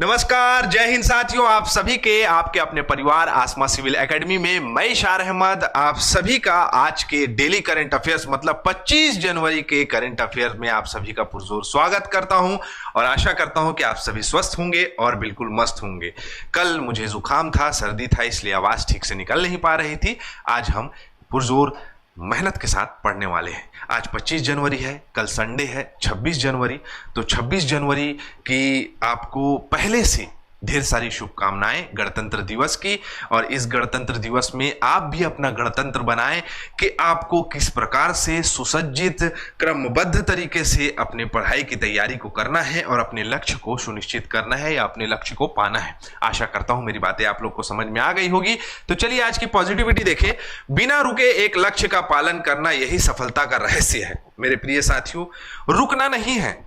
नमस्कार, जय हिंद साथियों। आप सभी के आपके अपने परिवार आसमा सिविल एकेडमी में मैं इशार अहमद आप सभी का आज के डेली करंट अफेयर्स मतलब 25 जनवरी के करंट अफेयर्स में आप सभी का पुरजोर स्वागत करता हूं और आशा करता हूं कि आप सभी स्वस्थ होंगे और बिल्कुल मस्त होंगे। कल मुझे जुकाम था, सर्दी था, इसलिए आवाज ठीक से निकल नहीं पा रही थी। आज हम पुरजोर मेहनत के साथ पढ़ने वाले हैं। आज 25 जनवरी है, कल संडे है 26 जनवरी। तो 26 जनवरी की आपको पहले से ढेर सारी शुभकामनाएं गणतंत्र दिवस की। और इस गणतंत्र दिवस में आप भी अपना गणतंत्र बनाएं कि आपको किस प्रकार से सुसज्जित क्रमबद्ध तरीके से अपने पढ़ाई की तैयारी को करना है और अपने लक्ष्य को सुनिश्चित करना है या अपने लक्ष्य को पाना है। आशा करता हूं मेरी बातें आप लोग को समझ में आ गई होगी। तो चलिए आज की पॉजिटिविटी देखें। बिना रुके एक लक्ष्य का पालन करना यही सफलता का रहस्य है। मेरे प्रिय साथियों, रुकना नहीं है।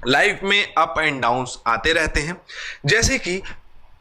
लाइफ में अप एंड डाउन्स आते रहते हैं। जैसे कि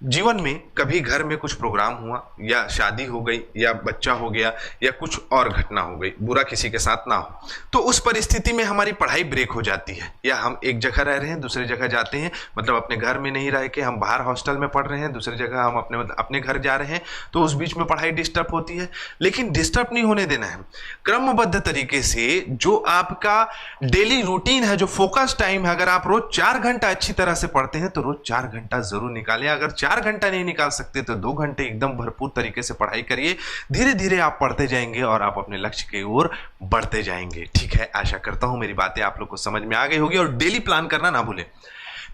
जीवन में कभी घर में कुछ प्रोग्राम हुआ या शादी हो गई या बच्चा हो गया या कुछ और घटना हो गई, बुरा किसी के साथ ना हो, तो उस परिस्थिति में हमारी पढ़ाई ब्रेक हो जाती है। या हम एक जगह रह रहे हैं, दूसरी जगह जाते हैं, मतलब अपने घर में नहीं रह के हम बाहर हॉस्टल में पढ़ रहे हैं, दूसरी जगह हम अपने घर जा रहे हैं, तो उस बीच में पढ़ाई डिस्टर्ब होती है। लेकिन डिस्टर्ब नहीं होने देना है। क्रमबद्ध तरीके से जो आपका डेली रूटीन है, जो फोकस टाइम है, अगर आप रोज 4 घंटा अच्छी तरह से पढ़ते हैं तो रोज 4 घंटा जरूर निकालें। अगर 4 घंटा नहीं निकाल सकते तो 2 घंटे एकदम भरपूर तरीके से पढ़ाई करिए। धीरे धीरे आप पढ़ते जाएंगे और आप अपने लक्ष्य की ओर बढ़ते जाएंगे। ठीक है, आशा करता हूं मेरी बातें आप लोग को समझ में आ गई होगी। और डेली प्लान करना ना भूलें।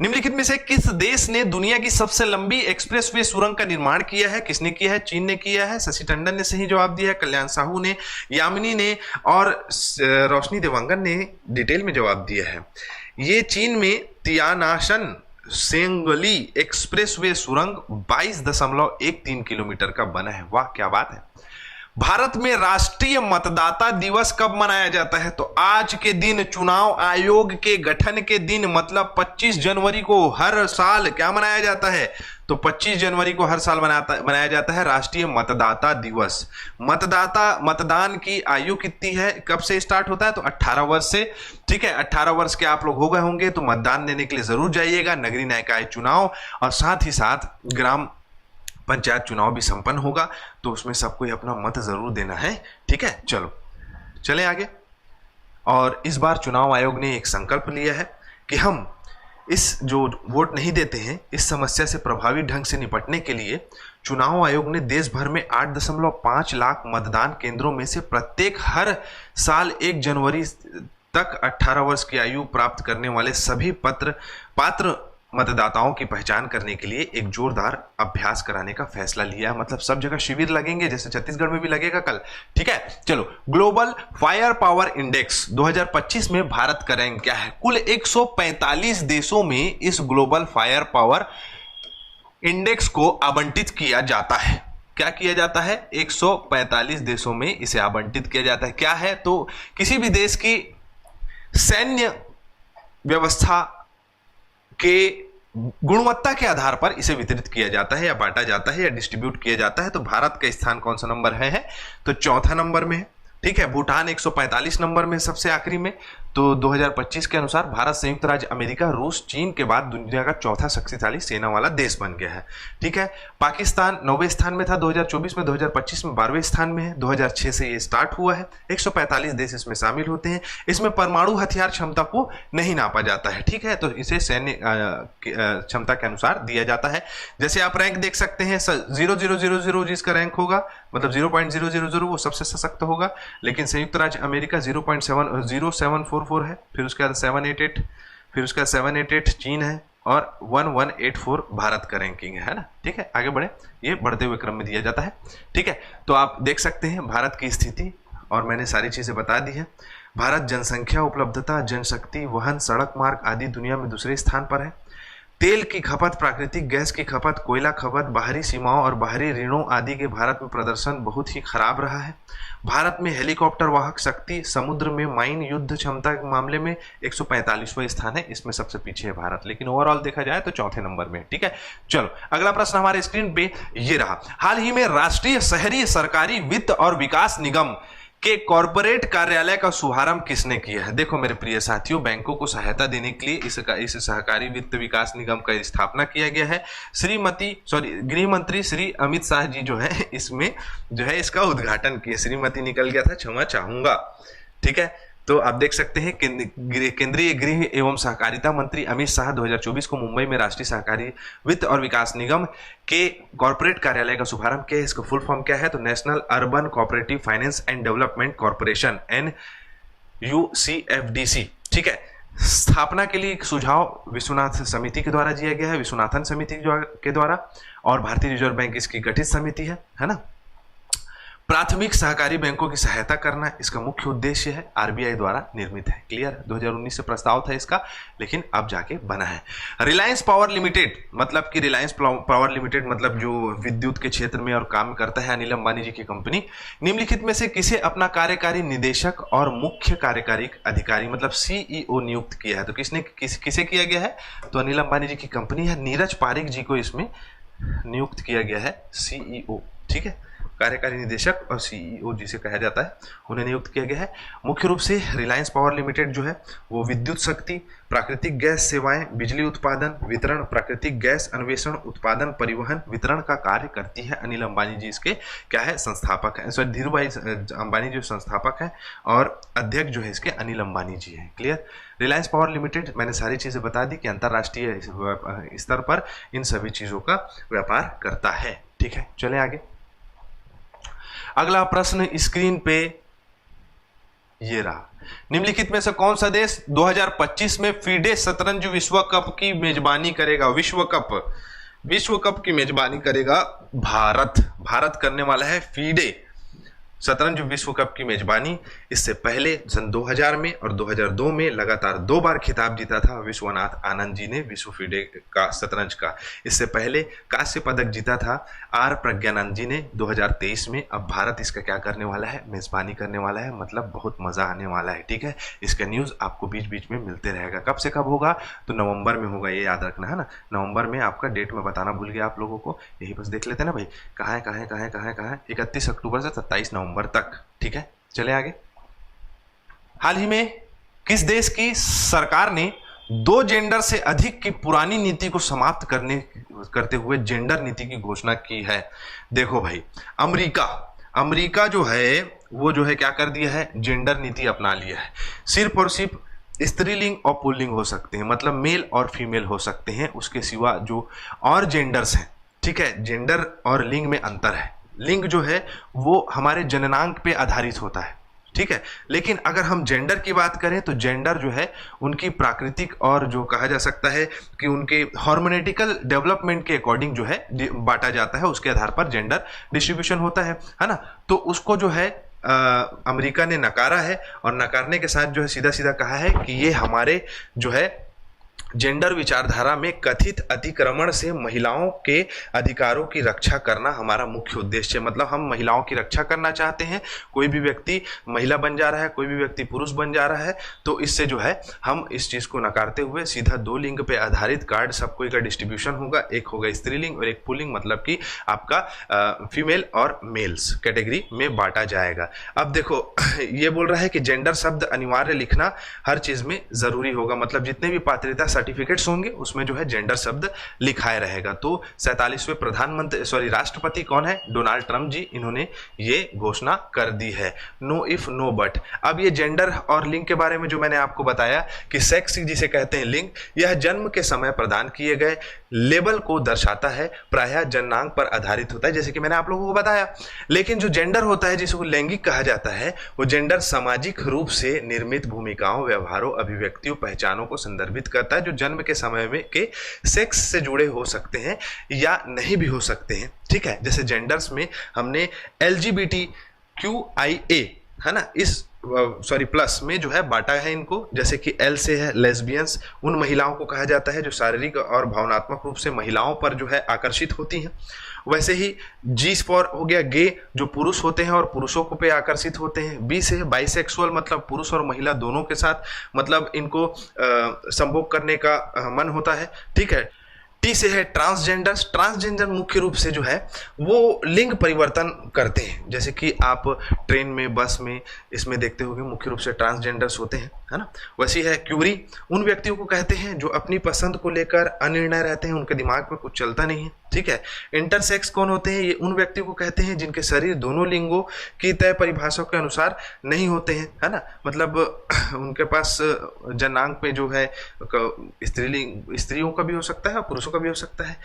निम्नलिखित में से किस देश ने दुनिया की सबसे लंबी एक्सप्रेसवे सुरंग का निर्माण किया है? किसने किया है? चीन ने किया है। शशि टंडन ने सही जवाब दिया है, कल्याण साहू ने, यामिनी ने और रोशनी देवांगन ने डिटेल में जवाब दिया है। ये चीन में तियानाशन सेंगली एक्सप्रेसवे सुरंग 22.13 किलोमीटर का बना है। वाह, क्या बात है। भारत में राष्ट्रीय मतदाता दिवस कब मनाया जाता है? तो आज के दिन, चुनाव आयोग के गठन के दिन, मतलब 25 जनवरी को हर साल क्या मनाया जाता है? तो 25 जनवरी को हर साल मनाया जाता है राष्ट्रीय मतदाता दिवस। मतदान की आयु कितनी है? कब से स्टार्ट होता है? तो 18 वर्ष से। ठीक है, 18 वर्ष के आप लोग हो गए होंगे तो मतदान देने के लिए जरूर जाइएगा। नगरीय निकाय चुनाव और साथ ही साथ ग्राम पंचायत चुनाव भी संपन्न होगा, तो उसमें सबको अपना मत जरूर देना है। ठीक है, चलो चले आगे। और इस बार चुनाव आयोग ने एक संकल्प लिया है कि हम इस जो वोट नहीं देते हैं, इस समस्या से प्रभावी ढंग से निपटने के लिए चुनाव आयोग ने देश भर में 8.5 लाख मतदान केंद्रों में से प्रत्येक हर साल 1 जनवरी तक 18 वर्ष की आयु प्राप्त करने वाले सभी पात्र मतदाताओं की पहचान करने के लिए एक जोरदार अभ्यास कराने का फैसला लिया। मतलब सब जगह शिविर लगेंगे, जैसे छत्तीसगढ़ में भी लगेगा कल। ठीक है, चलो। ग्लोबल फायर पावर इंडेक्स 2025 में भारत का रैंक क्या है? कुल 145 देशों में इस ग्लोबल फायर पावर इंडेक्स को आवंटित किया जाता है। क्या किया जाता है? 145 देशों में इसे आवंटित किया जाता है। क्या है? तो किसी भी देश की सैन्य व्यवस्था के गुणवत्ता के आधार पर इसे वितरित किया जाता है या बांटा जाता है या डिस्ट्रीब्यूट किया जाता है। तो भारत का स्थान कौन सा नंबर है? तो चौथा नंबर में है। ठीक है, भूटान 145 नंबर में सबसे आखिरी में। तो 2025 के अनुसार भारत संयुक्त राज्य अमेरिका, रूस, चीन के बाद दुनिया का चौथा शक्तिशाली सेना वाला देश बन गया है। ठीक है, पाकिस्तान 9वें स्थान में था 2024 में, 2025 में 12वें स्थान में है। 2006 से ये स्टार्ट हुआ है। 145 देश इसमें शामिल होते हैं। इसमें परमाणु हथियार क्षमता को नहीं नापा जाता है। ठीक है, तो इसे सैन्य क्षमता के अनुसार दिया जाता है। जैसे आप रैंक देख सकते हैं, 0000 जिसका रैंक होगा, मतलब 0.000 वो सबसे सशक्त होगा। लेकिन संयुक्त राज्य अमेरिका 0.0744 है। फिर उसके बाद 788, फिर उसका 788 चीन है और 1184 भारत का रैंकिंग है ना। ठीक है, आगे बढ़े, ये बढ़ते हुए क्रम में दिया जाता है। ठीक है, तो आप देख सकते हैं भारत की स्थिति और मैंने सारी चीजें बता दी है। भारत जनसंख्या, उपलब्धता, जनशक्ति, वहन, सड़क मार्ग आदि दुनिया में दूसरे स्थान पर है। तेल की खपत, प्राकृतिक गैस की खपत, कोयला खपत, बाहरी सीमाओं और बाहरी ऋणों आदि के भारत में प्रदर्शन बहुत ही खराब रहा है। भारत में हेलीकॉप्टर वाहक शक्ति, समुद्र में माइन युद्ध क्षमता के मामले में 145वां स्थान है। इसमें सबसे पीछे है भारत, लेकिन ओवरऑल देखा जाए तो चौथे नंबर में। ठीक है, चलो अगला प्रश्न हमारे स्क्रीन पे ये रहा। हाल ही में राष्ट्रीय शहरी सरकारी वित्त और विकास निगम के कॉरपोरेट कार्यालय का शुभारंभ किसने किया है? देखो मेरे प्रिय साथियों, बैंकों को सहायता देने के लिए इस सहकारी वित्त विकास निगम का स्थापना किया गया है। गृह मंत्री श्री अमित शाह जी जो है इसमें जो है इसका उद्घाटन किए। श्रीमती निकल गया था, क्षमा चाहूंगा। ठीक है, तो आप देख सकते हैं केंद्रीय गृह एवं सहकारिता मंत्री अमित शाह 2024 को मुंबई में राष्ट्रीय सहकारी वित्त और विकास निगम के कॉर्पोरेट कार्यालय का शुभारंभ किया है। इसका फुल फॉर्म क्या है? तो national urban cooperative finance and development corporation, NUCFDC। ठीक है, स्थापना के लिए एक सुझाव विश्वनाथ समिति के द्वारा दिया गया है, विश्वनाथन समिति के द्वारा, और भारतीय रिजर्व बैंक इसकी गठित समिति है ना। प्राथमिक सहकारी बैंकों की सहायता करना इसका मुख्य उद्देश्य है, आरबीआई द्वारा निर्मित है। क्लियर? 2019 से प्रस्ताव था इसका, लेकिन अब जाके बना है। रिलायंस पावर लिमिटेड, मतलब कि रिलायंस पावर लिमिटेड मतलब जो विद्युत के क्षेत्र में और काम करता है, अनिल अंबानी जी की कंपनी, निम्नलिखित में से किसे अपना कार्यकारी निदेशक और मुख्य कार्यकारी अधिकारी मतलब CEO नियुक्त किया है? तो किसे किया गया है? तो अनिल अंबानी जी की कंपनी है, नीरज पारिक जी को इसमें नियुक्त किया गया है CEO। ठीक है, कार्यकारी निदेशक और CEO जिसे कहा जाता है, उन्हें नियुक्त किया गया है। मुख्य रूप से रिलायंस पावर लिमिटेड जो है वो विद्युत शक्ति, प्राकृतिक गैस सेवाएं, बिजली उत्पादन, वितरण, प्राकृतिक गैस अन्वेषण, उत्पादन, परिवहन, वितरण का कार्य करती है। अनिल अंबानी जी इसके क्या है? संस्थापक है। सॉरी, धीरूभाई अंबानी जो संस्थापक है और अध्यक्ष जो है इसके अनिल अंबानी जी हैं। क्लियर? रिलायंस पावर लिमिटेड, मैंने सारी चीजें बता दी कि अंतर्राष्ट्रीय स्तर पर इन सभी चीजों का व्यापार करता है। ठीक है, चले आगे। अगला प्रश्न स्क्रीन पे ये रहा। निम्नलिखित में से कौन सा देश 2025 में फीडे शतरंज विश्व कप की मेजबानी करेगा? विश्व कप की मेजबानी करेगा भारत करने वाला है फीडे शतरंज विश्व कप की मेजबानी। इससे पहले सन 2000 में और 2002 में लगातार 2 बार खिताब जीता था विश्वनाथ आनंद जी ने विश्व फीडे का शतरंज का। इससे पहले कांस्य पदक जीता था R प्रज्ञानंद जी ने 2023 में। अब भारत इसका क्या करने वाला है? मेजबानी करने वाला है, मतलब बहुत मजा आने वाला है। ठीक है, इसका न्यूज आपको बीच बीच में मिलते रहेगा। कब से कब होगा? तो नवंबर में होगा, ये याद रखना है ना। नवंबर में आपका डेट में बताना भूल गया आप लोगों को, यही बस देख लेते ना भाई, कहाँ है 31 अक्टूबर से 27 नवंबर तक। ठीक है, चले आगे। हाल ही में किस देश की सरकार ने 2 जेंडर से अधिक की पुरानी नीति को समाप्त करते हुए जेंडर नीति की घोषणा की है? देखो भाई, अमेरिका जो है वो जो है क्या कर दिया है? जेंडर नीति अपना लिया है। सिर्फ और सिर्फ स्त्रीलिंग और पुल्लिंग हो सकते हैं, मतलब मेल और फीमेल हो सकते हैं। उसके सिवा जो और जेंडर्स हैं, ठीक है, जेंडर और लिंग में अंतर है। लिंग जो है वो हमारे जननांग पे आधारित होता है, ठीक है, लेकिन अगर हम जेंडर की बात करें तो जेंडर जो है उनकी प्राकृतिक और जो कहा जा सकता है कि उनके हार्मोनेटिकल डेवलपमेंट के अकॉर्डिंग जो है बांटा जाता है, उसके आधार पर जेंडर डिस्ट्रीब्यूशन होता है ना। तो उसको जो है अमेरिका ने नकारा है, और नकारने के साथ जो है सीधा सीधा कहा है कि ये हमारे जो है जेंडर विचारधारा में कथित अतिक्रमण से महिलाओं के अधिकारों की रक्षा करना हमारा मुख्य उद्देश्य है। मतलब हम महिलाओं की रक्षा करना चाहते हैं। कोई भी व्यक्ति महिला बन जा रहा है, कोई भी व्यक्ति पुरुष बन जा रहा है, तो इससे जो है हम इस चीज को नकारते हुए सीधा 2 लिंग पे आधारित कार्ड सबको का डिस्ट्रीब्यूशन होगा। एक होगा स्त्रीलिंग और एक पुल्लिंग, मतलब कि आपका फीमेल और मेल्स कैटेगरी में बांटा जाएगा। अब देखो ये बोल रहा है कि जेंडर शब्द अनिवार्य लिखना हर चीज में जरूरी होगा, मतलब जितने भी पात्रता सर्टिफिकेट्स होंगे उसमें जो है जेंडर शब्द लिखाए रहेगा। तो 47वें राष्ट्रपति कौन है? डोनाल्ड ट्रंप जी, इन्होंने ये घोषणा कर दी है। No if no but. अब ये जेंडर और लिंग के बारे में जो मैंने आपको बताया कि सेक्स जिसे कहते हैं लिंग, यह जन्म के समय प्रदान किए गए लेबल को दर्शाता है, प्रायः जननांग पर आधारित होता है, जैसे कि मैंने आप लोगों को बताया। लेकिन जो जेंडर होता है जिसको लैंगिक कहा जाता है, वो जेंडर सामाजिक रूप से निर्मित भूमिकाओं, व्यवहारों, अभिव्यक्तियों, पहचानों को संदर्भित करता है, जो जन्म के समय में के सेक्स से जुड़े हो सकते हैं या नहीं भी हो सकते हैं। ठीक है, जैसे जेंडर्स में हमने LGBTQIA है ना, इस प्लस में जो है बांटा है इनको। जैसे कि L से है लेस्बियंस, उन महिलाओं को कहा जाता है जो शारीरिक और भावनात्मक रूप से महिलाओं पर जो है आकर्षित होती हैं। वैसे ही G फॉर हो गया गे, जो पुरुष होते हैं और पुरुषों को पे आकर्षित होते हैं। B से है बाइसेक्सुअल, मतलब पुरुष और महिला दोनों के साथ मतलब इनको संभोग करने का मन होता है। ठीक है, टी से है ट्रांसजेंडर्स। ट्रांसजेंडर मुख्य रूप से जो है वो लिंग परिवर्तन करते हैं, जैसे कि आप ट्रेन में, बस में, इसमें देखते होंगे मुख्य रूप से ट्रांसजेंडर्स होते हैं, है ना। वैसी है क्यूरी, उन व्यक्तियों को कहते हैं जो अपनी पसंद को लेकर अनिर्णय रहते हैं, उनके दिमाग में कुछ चलता नहीं है, ठीक है। इंटरसेक्स कौन होते हैं? ये उन व्यक्तियों को कहते हैं जिनके शरीर दोनों लिंगों की तय परिभाषा के अनुसार नहीं होते हैं, है ना। मतलब उनके पास जनांग पे जो है स्त्रीलिंग, स्त्रियों का भी हो सकता है और पुरुषों का भी हो सकता है।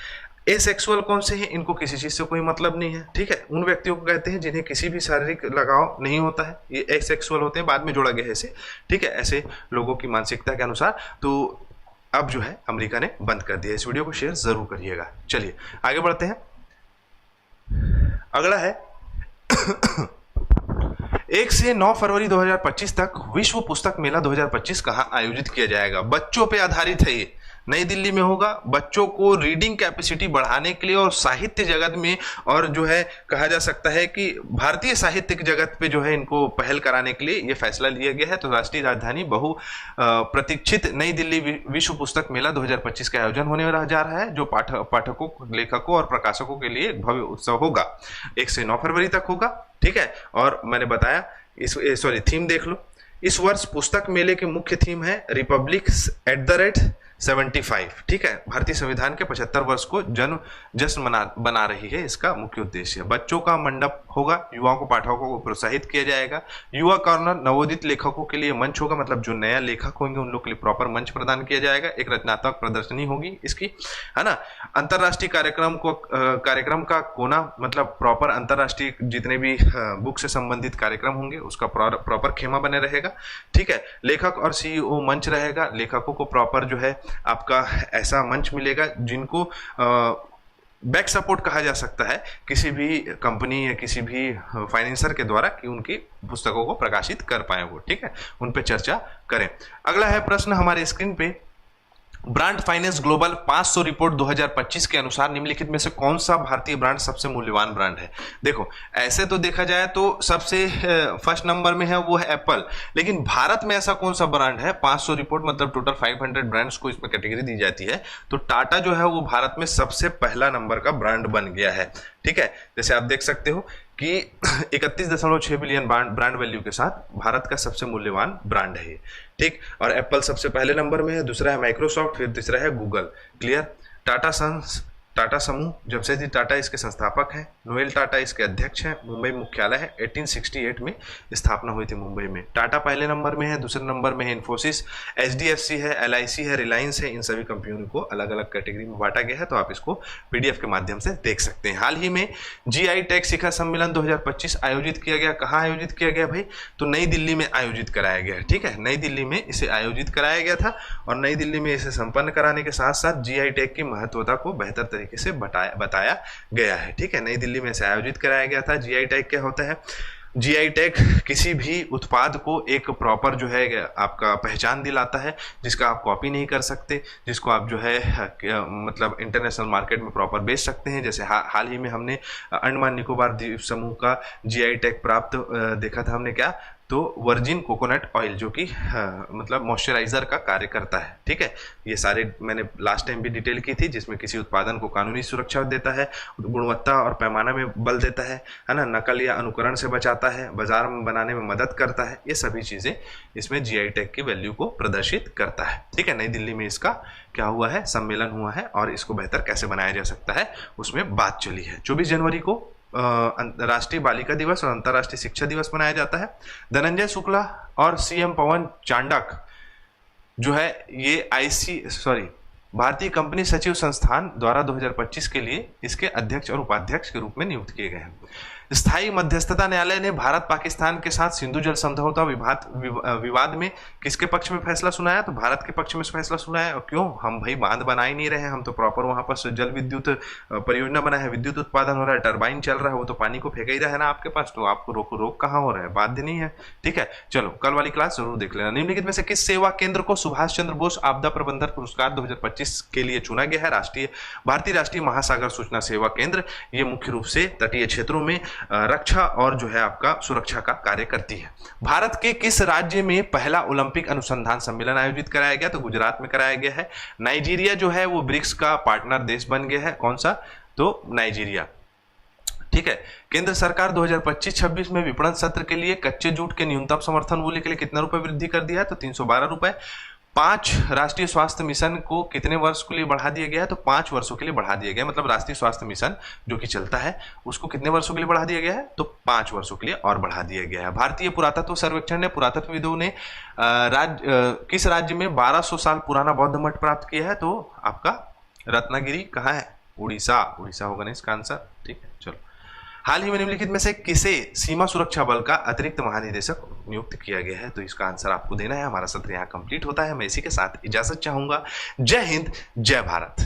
एसेक्सुअल कौन से हैं? इनको किसी चीज से कोई मतलब नहीं है, ठीक है। उन व्यक्तियों को कहते हैं जिन्हें किसी भी शारीरिक लगाव नहीं होता है, ये एसेक्सुअल होते हैं, बाद में जोड़ा गया है इसे, ठीक है, ऐसे लोगों की मानसिकता के अनुसार। तो अब जो है अमेरिका ने बंद कर दिया। इस वीडियो को शेयर जरूर करिएगा। चलिए आगे बढ़ते हैं। अगला है 1 से 9 फरवरी 2025 तक विश्व पुस्तक मेला 2025 कहाँ आयोजित किया जाएगा? बच्चों पे आधारित है ये, नई दिल्ली में होगा। बच्चों को रीडिंग कैपेसिटी बढ़ाने के लिए और साहित्य जगत में, और जो है कहा जा सकता है कि भारतीय साहित्यिक जगत पे जो है इनको पहल कराने के लिए ये फैसला लिया गया है। तो राष्ट्रीय राजधानी बहु प्रतीक्षित नई दिल्ली विश्व पुस्तक मेला 2025 का आयोजन होने जा रहा है, जो पाठकों, लेखकों और प्रकाशकों के लिए भव्य उत्सव होगा। 1 से 9 फरवरी तक होगा, ठीक है। और मैंने बताया थीम देख लो। इस वर्ष पुस्तक मेले के मुख्य थीम है रिपब्लिक @75, ठीक है। भारतीय संविधान के 75 वर्ष को जश्न बना रही है, इसका मुख्य उद्देश्य। बच्चों का मंडप होगा, युवाओं को, पाठकों को प्रोत्साहित किया जाएगा। युवा कॉर्नर, नवोदित लेखकों के लिए मंच होगा, मतलब जो नया लेखक होंगे उन लोग के लिए प्रॉपर मंच प्रदान किया जाएगा। एक रचनात्मक प्रदर्शनी होगी इसकी, है ना। अंतर्राष्ट्रीय कार्यक्रम का कोना, मतलब प्रॉपर अंतर्राष्ट्रीय जितने भी बुक से संबंधित कार्यक्रम होंगे उसका प्रॉपर खेमा बने रहेगा, ठीक है। लेखक और सीईओ मंच रहेगा। लेखकों को प्रॉपर जो है आपका ऐसा मंच मिलेगा जिनको बैक सपोर्ट कहा जा सकता है किसी भी कंपनी या किसी भी फाइनेंसर के द्वारा, कि उनकी पुस्तकों को प्रकाशित कर पाए वो, ठीक है, उन पे चर्चा करें। अगला है प्रश्न हमारे स्क्रीन पे, ब्रांड फाइनेंस ग्लोबल 500 रिपोर्ट 2025 के अनुसार निम्नलिखित में से कौन सा भारतीय ब्रांड सबसे मूल्यवान ब्रांड है? देखो, ऐसे तो देखा जाए तो सबसे फर्स्ट नंबर में है वो है एप्पल, लेकिन भारत में ऐसा कौन सा ब्रांड है? 500 रिपोर्ट मतलब टोटल 500 ब्रांड्स को इसमें कैटेगरी दी जाती है, तो टाटा जो है वो भारत में सबसे पहला नंबर का ब्रांड बन गया है, ठीक है। जैसे आप देख सकते हो कि 31.6 बिलियन ब्रांड वैल्यू के साथ भारत का सबसे मूल्यवान ब्रांड है ये, ठीक। और एप्पल सबसे पहले नंबर में है, दूसरा है माइक्रोसॉफ्ट, फिर तीसरा है गूगल। क्लियर। टाटा समूह, जमशेदजी टाटा इसके संस्थापक हैं, नोएल टाटा इसके अध्यक्ष हैं, मुंबई मुख्यालय है, 1868 में स्थापना हुई थी मुंबई में। टाटा पहले नंबर में है, दूसरे नंबर में है इन्फोसिस, HDFC है, LIC है, रिलायंस है। इन सभी कंपनियों को अलग अलग कैटेगरी में बांटा गया है, तो आप इसको PDF के माध्यम से देख सकते हैं। हाल ही में GI टेक शिखर सम्मेलन 2025 आयोजित किया गया। कहाँ आयोजित किया गया भाई? तो नई दिल्ली में आयोजित कराया गया, ठीक है। नई दिल्ली में इसे आयोजित कराया गया था, और नई दिल्ली में इसे संपन्न कराने के साथ साथ GI टेक की महत्वता को बेहतर तरीके से बताया गया है, ठीक है। नई दिल्ली में इसे आयोजित कराया गया था। GI टैग क्या होता है? GI टैग किसी भी उत्पाद को एक प्रॉपर जो है आपका पहचान दिलाता है, जिसका आप कॉपी नहीं कर सकते, जिसको आप जो है मतलब इंटरनेशनल मार्केट में प्रॉपर बेच सकते हैं। जैसे हाल ही में हमने अंडमान निकोबार द्वीप समूह का GI टैग प्राप्त देखा था हमने, क्या? तो वर्जिन कोकोनट ऑयल, जो कि मतलब मॉइस्चराइजर का कार्य करता है, ठीक है। ये सारे मैंने लास्ट टाइम भी डिटेल की थी, जिसमें किसी उत्पादन को कानूनी सुरक्षा देता है, गुणवत्ता और पैमाना में बल देता है ना, नकल या अनुकरण से बचाता है, बाजार में बनाने में मदद करता है। ये सभी चीज़ें इसमें GI टैग की वैल्यू को प्रदर्शित करता है, ठीक है। नई दिल्ली में इसका क्या हुआ है? सम्मेलन हुआ है, और इसको बेहतर कैसे बनाया जा सकता है उसमें बात चली है। 24 जनवरी को राष्ट्रीय बालिका दिवस और अंतर्राष्ट्रीय शिक्षा दिवस मनाया जाता है। धनंजय शुक्ला और CM पवन चांडक जो है ये भारतीय कंपनी सचिव संस्थान द्वारा 2025 के लिए इसके अध्यक्ष और उपाध्यक्ष के रूप में नियुक्त किए गए हैं। स्थायी मध्यस्थता न्यायालय ने भारत पाकिस्तान के साथ सिंधु जल समझौता विवाद में किसके पक्ष में फैसला सुनाया? तो भारत के पक्ष में फैसला सुनाया। और क्यों? हम भाई बांध बना ही नहीं रहे हैं, हम तो प्रॉपर वहां पर जल विद्युत परियोजना बना है, विद्युत उत्पादन हो रहा है, टरबाइन चल रहा है, वो तो पानी को फेंका ही रहा है ना आपके पास, तो आपको रोक कहाँ हो रहा है? बाध्य नहीं है, ठीक है। चलो कल वाली क्लास जरूर देख लेना। निम्नलिखित में से किस सेवा केंद्र को सुभाष चंद्र बोस आपदा प्रबंधन पुरस्कार 2025 के लिए चुना गया है? भारतीय राष्ट्रीय महासागर सूचना सेवा केंद्र। ये मुख्य रूप से तटीय क्षेत्रों में रक्षा और जो है आपका सुरक्षा का कार्य करती है। भारत के किस राज्य में पहला ओलंपिक अनुसंधान सम्मेलन आयोजित कराया गया? तो गुजरात में कराया गया है। नाइजीरिया जो है वो ब्रिक्स का पार्टनर देश बन गया है। कौन सा? तो नाइजीरिया। ठीक है। केंद्र सरकार 2025-26 में विपणन सत्र के लिए कच्चे जूट के न्यूनतम समर्थन मूल्य के लिए कितना रुपए वृद्धि कर दिया है? तो 312 रुपए। 5 राष्ट्रीय स्वास्थ्य मिशन को कितने वर्ष के लिए बढ़ा दिया गया है? तो 5 वर्षों के लिए बढ़ा दिया गया है। मतलब राष्ट्रीय स्वास्थ्य मिशन जो कि चलता है उसको कितने वर्षों के लिए बढ़ा दिया गया है? तो 5 वर्षों के लिए और बढ़ा दिया गया है। भारतीय पुरातत्व सर्वेक्षण ने पुरातत्वविदों ने किस राज्य में 1200 साल पुराना बौद्ध मठ प्राप्त किया है? तो आपका रत्नागिरी कहाँ है? उड़ीसा। उड़ीसा होगा ना इसका आंसर। ठीक है, चलो। हाल ही में निम्नलिखित में से किसे सीमा सुरक्षा बल का अतिरिक्त महानिदेशक नियुक्त किया गया है? तो इसका आंसर आपको देना है। हमारा सत्र यहाँ कंप्लीट होता है। मैं इसी के साथ इजाजत चाहूंगा। जय हिंद, जय भारत।